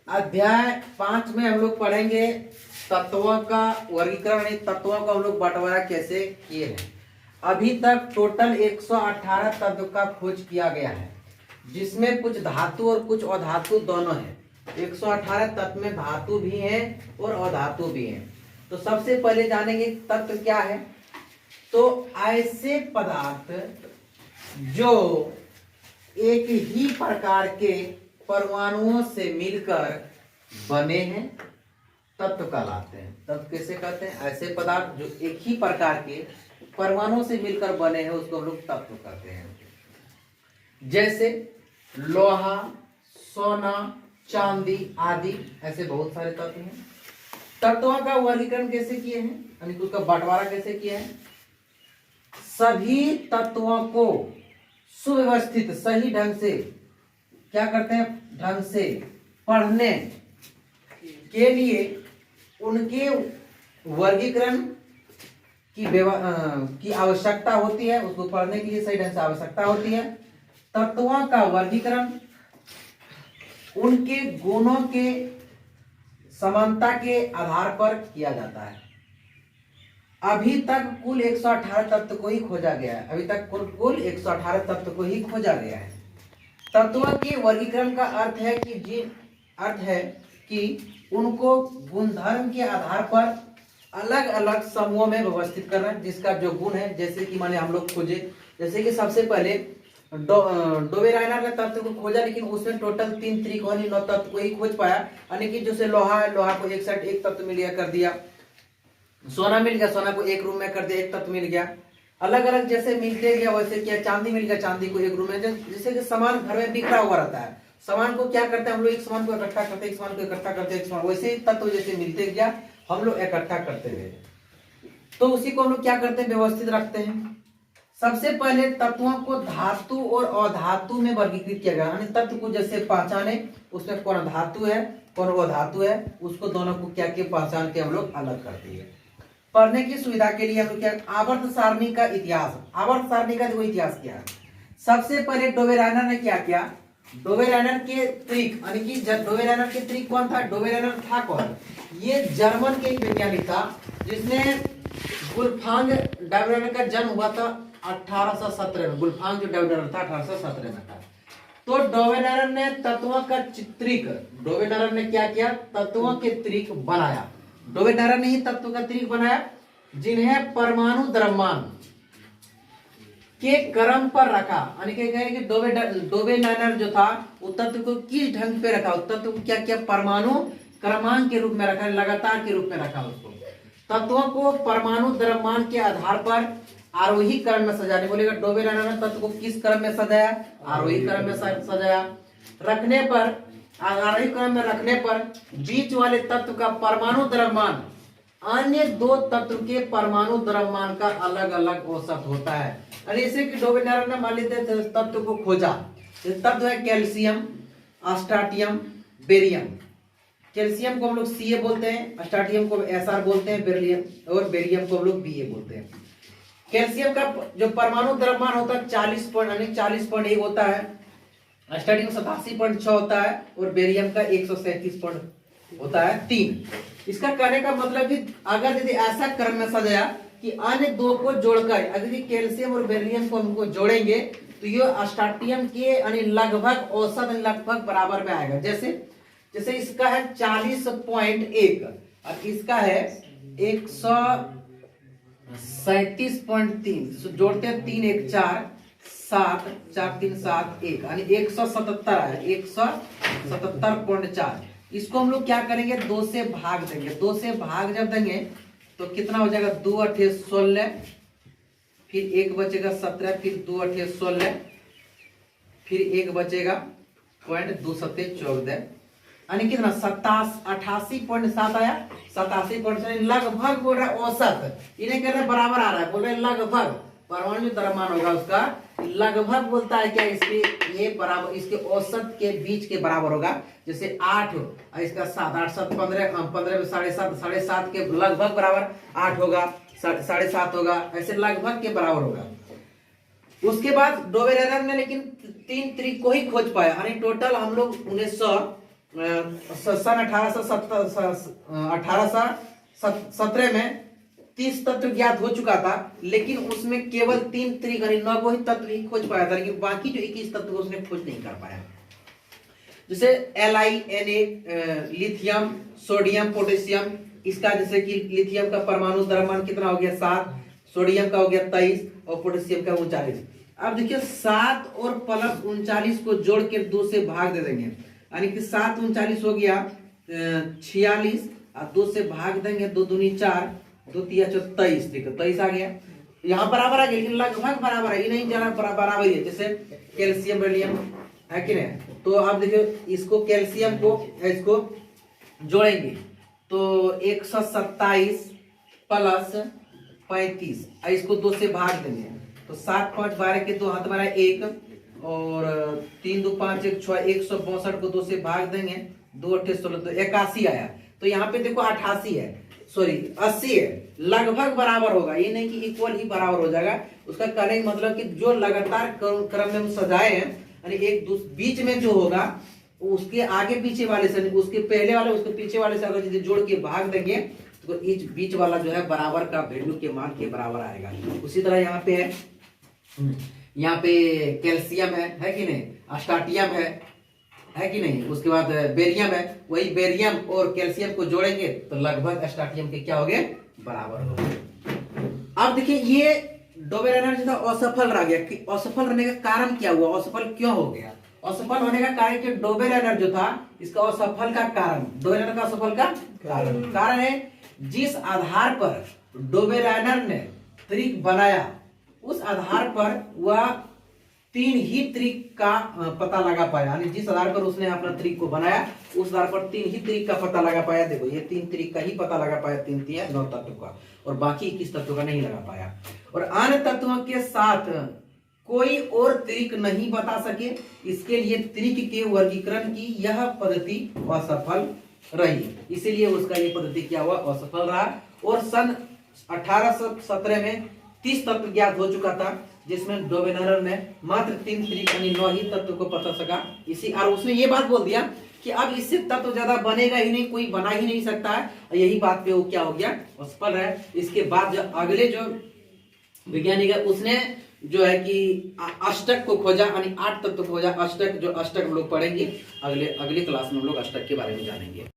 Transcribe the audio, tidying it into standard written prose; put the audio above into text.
अध्याय 5 में हम लोग पढ़ेंगे तत्वों का वर्गीकरण, तत्वों का हम लोग बंटवारा कैसे किए हैं। अभी तक टोटल 118 तत्व का खोज किया गया है, जिसमें कुछ धातु और कुछ अधातु दोनों हैं। 118 तत्व में धातु भी हैं और अधातु भी हैं। तो सबसे पहले जानेंगे तत्व क्या है। तो ऐसे पदार्थ जो एक ही प्रकार के परमाणुओं से मिलकर बने हैं तत्व कहलाते हैं। तत्व कैसे कहते हैं? ऐसे पदार्थ जो एक ही प्रकार के परमाणुओं से मिलकर बने हैं उसको हम लोग तत्व कहते हैं। जैसे लोहा, सोना, चांदी आदि, ऐसे बहुत सारे तत्व हैं। तत्वों का वर्गीकरण कैसे किए हैं, यानी उसका बंटवारा कैसे किया है। सभी तत्वों को सुव्यवस्थित सही ढंग से क्या करते हैं, ढंग से पढ़ने के लिए उनके वर्गीकरण की आवश्यकता होती है। उसको पढ़ने के लिए सही ढंग से आवश्यकता होती है। तत्वों का वर्गीकरण उनके गुणों के समानता के आधार पर किया जाता है। अभी तक कुल 118 तत्व को ही खोजा गया है। अभी तक कुल 118 तत्व को ही खोजा गया है। तत्वों के वर्गीकरण का अर्थ है कि उनको गुणधर्म के आधार पर अलग अलग समूहों में व्यवस्थित करना, जिसका जो गुण है। जैसे कि माने हम लोग खोजे, जैसे कि सबसे पहले डोबेराइनर ने तत्व को खोजा, लेकिन उसमें टोटल 3 त्रिकोणीय 9 तत्व को ही खोज पाया। यानी कि जैसे लोहा है, लोहा को एक साइड एक तत्व मिल गया, कर दिया। सोना मिल गया, सोना को एक रूम में कर दिया, एक तत्व मिल गया। अलग अलग जैसे मिलते गया वैसे क्या, चांदी मिल गया, चांदी को एक रूम में। जैसे कि सामान घर में बिखरा हुआ रहता है, सामान को क्या करते हैं हम लोग, एक सामान को इकट्ठा करते हैं, एक सामान को इकट्ठा करते हैं, एक सामान, वैसे ही तत्व जैसे मिलते गया हम लोग इकट्ठा करते गए। तो उसी को हम लोग क्या करते हैं, व्यवस्थित रखते हैं। सबसे पहले तत्वों को धातु और अधातु में वर्गीकृत किया गया। यानी तत्व को जैसे पहचाने उसमें कौन धातु है कौन अधातु है, उसको दोनों को क्या के पहचान के हम लोग अलग कर दिए। पढ़ने की सुविधा के लिए हम लोग क्या, आवर्त सारणी का इतिहास, आवर्त सारणी का देखो इतिहास क्या है। सबसे पहले डोबेराइनर ने क्या किया, डोबेराइनर के त्रिक, यानी कि डोबेराइनर के त्रिक कौन था, डोबेराइनर था कौन, ये जर्मन के एक वैज्ञानिक था, जिसने वुल्फगांग डोबेराइनर का जन्म हुआ था 1817 में। वुल्फगांग जो डोबेराइनर था 1817 में था। तो डोबेराइनर ने तत्वों का त्रिक, डोबेराइनर ने क्या किया, तत्वों के त्रिक बनाया। डोबेराइनर ने ही तत्व का त्रिक बनाया, जिन्हें परमाणु द्रव्यमान के क्रम पर रखा। यानी कि डोबेराइनर जो था वो तत्व को किस ढंग पे रखा, तत्व को क्या किया, परमाणु क्रमांक के रूप में रखा, लगातार के रूप में रखा उसको। तत्वों को परमाणु द्रव्यमान के आधार पर आरोही क्रम में सजाने, बोलेगा डोबेराइनर ने तत्व को किस क्रम में सजाया, आरोही क्रम में सजाया। रखने पर, आरोही क्रम में रखने पर बीच वाले तत्व का परमाणु द्रव्यमान अन्य 2 तत्व के परमाणु द्रव्यमान का अलग अलग औसत होता है। जैसे कि डोबेराइनर ने मान लीजिए तत्व को खोजा, तत्व है कैल्शियम, अस्टार्टियम, बेरियम। कैल्शियम को हम लोग Ca बोलते हैं, अस्टार्टियम को Sr बोलते हैं, बेरिलियम और बेरियम को हम लोग Ba बोलते हैं। कैल्शियम का जो परमाणु द्रव्यमान होता है 40.1 होता है, अस्टार्टियम 87.6 होता है और बेरियम का 137 होता है 3। इसका कहने का मतलब कि अगर यदि ऐसा क्रम में सजाया कि अन्य 2 को जोड़कर, अगर कैल्शियम और बेरिलियम को हमको जोड़ेंगे तो ये अस्टार्टियम के यानी लगभग औसत लगभग बराबर में आएगा। जैसे इसका है 40.1 और इसका है 137.3, जोड़ते हैं 3 1 4 7 4 3 7 1, यानी 177 है, 177.4। इसको हम लोग क्या करेंगे, 2 से भाग देंगे। 2 से भाग जब देंगे तो कितना हो जाएगा, 2 8 16, फिर 1 बचेगा 17, फिर 2 8 16, फिर 1 बचेगा 0.2 यानी कितना 88.7 आया, 87.7 लगभग बोल रहा है औसत, इन्हें कह रहे बराबर आ रहा है, बोल रहे लगभग परमाणु द्रव्यमान होगा उसका लगभग, बोलता है क्या, इसके ये बराबर, इसके औसत के बीच के बराबर होगा। जैसे 8 इसका 7, 8 7 15, 15 में 7.5, 7.5 के लगभग बराबर 8 होगा, 7.5 होगा, ऐसे लगभग के बराबर होगा। उसके बाद डोबेराइनर ने लेकिन 3 त्रिक को ही खोज पाया, यानी टोटल हम लोग 1900 सन 1817 में 30 तत्व ज्ञात हो चुका था, लेकिन उसमें केवल 3 त्रिक यानी 9 ही तत्व ही खोज पाया था, लेकिन बाकी जो 21 तत्व उसने खोज नहीं कर पाया। जैसे LiNa, लिथियम, सोडियम, पोटेशियम, इसका जैसे कि लिथियम का परमाणु द्रव्यमान कितना हो गया 7, सोडियम का हो गया 23 और पोटेशियम का 39। अब देखिए 7 और प्लस 39 को जोड़ के 2 से भाग दे देंगे, यानी कि 7 39 हो गया 46 और 2 से भाग देंगे, 2 दूनी 4, 2 तिया 23, देखो 23 आ गया। यहाँ बराबर आ गया, लेकिन लगभग बराबर है, ये नहीं जाना बराबर ही है। जैसे कैल्शियम बेरिलियम है कि नहीं, तो आप देखिए इसको कैल्शियम को इसको जोड़ेंगे तो 127 प्लस 35, इसको 2 से भाग देंगे तो 7 5 12 के 2 हाथ मारा 1 और 3 2 5 1 6, 162 को 2 से भाग देंगे, 2 8 16 तो 81 आया। तो यहाँ पे देखो 88 है, सॉरी 80 है, लगभग बराबर होगा, ये नहीं कि इक्वल ही बराबर हो जाएगा। उसका कहने का मतलब कि जो लगातार क्रम में हम सजाए हैं, यानी एक बीच में जो होगा उसके आगे पीछे वाले से, उसके पहले वाले उसके पीछे वाले से अगर जोड़ के भाग देंगे तो इस बीच वाला जो है बराबर का वैल्यू के मान के बराबर आएगा। उसी तरह यहाँ पे है, यहाँ पे कैल्शियम है कि नहीं, अस्टार्टियम है कि नहीं, उसके बाद बेरियम है, वही बेरियम और कैल्शियम को जोड़ेंगे तो लगभग अस्टार्टियम के क्या हो गए बराबर हो गए। अब देखिए ये डोबेरेनर जो था असफल रह गया, कि असफल रहने का कारण क्या हुआ, असफल क्यों हो गया? असफल होने का कारण कि डोबेरेनर जो था इसका असफल का कारण, डोबेरेनर का असफल का कारण है जिस आधार पर डोबेरेनर ने त्रिक बनाया, उस आधार पर वह 3 ही त्रिक का पता लगा पाया, यानी जिस आधार पर उसने अपना त्रिक को बनाया उस आधार पर 3 ही त्रिक का पता लगा पाया। देखो ये 3 त्रिक का ही पता लगा पाया, 3 3 9 तत्व का, और बाकी 21 तत्वों का नहीं लगा पाया। और अन्य तत्वों के साथ कोई और त्रिक नहीं बता सके, इसके लिए त्रिक के वर्गीकरण की यह पद्धति असफल रही, इसीलिए उसका ये पद्धति क्या हुआ असफल रहा। और सन 1817 में 30 तत्व ज्ञात हो चुका था, जिसमें डोबेरेनर ने मात्र 3 त्रिक यानी 9 ही तत्व को पता सका। इसी और उसने ये बात बोल दिया कि अब इससे तत्व ज्यादा बनेगा ही नहीं, कोई बना ही नहीं सकता है, यही बात पे वो क्या हो गया असफल है। इसके बाद जो अगले जो वैज्ञानिक है उसने जो है कि अष्टक को खोजा, यानी 8 तत्व को खोजा, अष्टक जो अष्टक हम लोग पढ़ेंगे अगले क्लास में, हम लोग अष्टक के बारे में जानेंगे।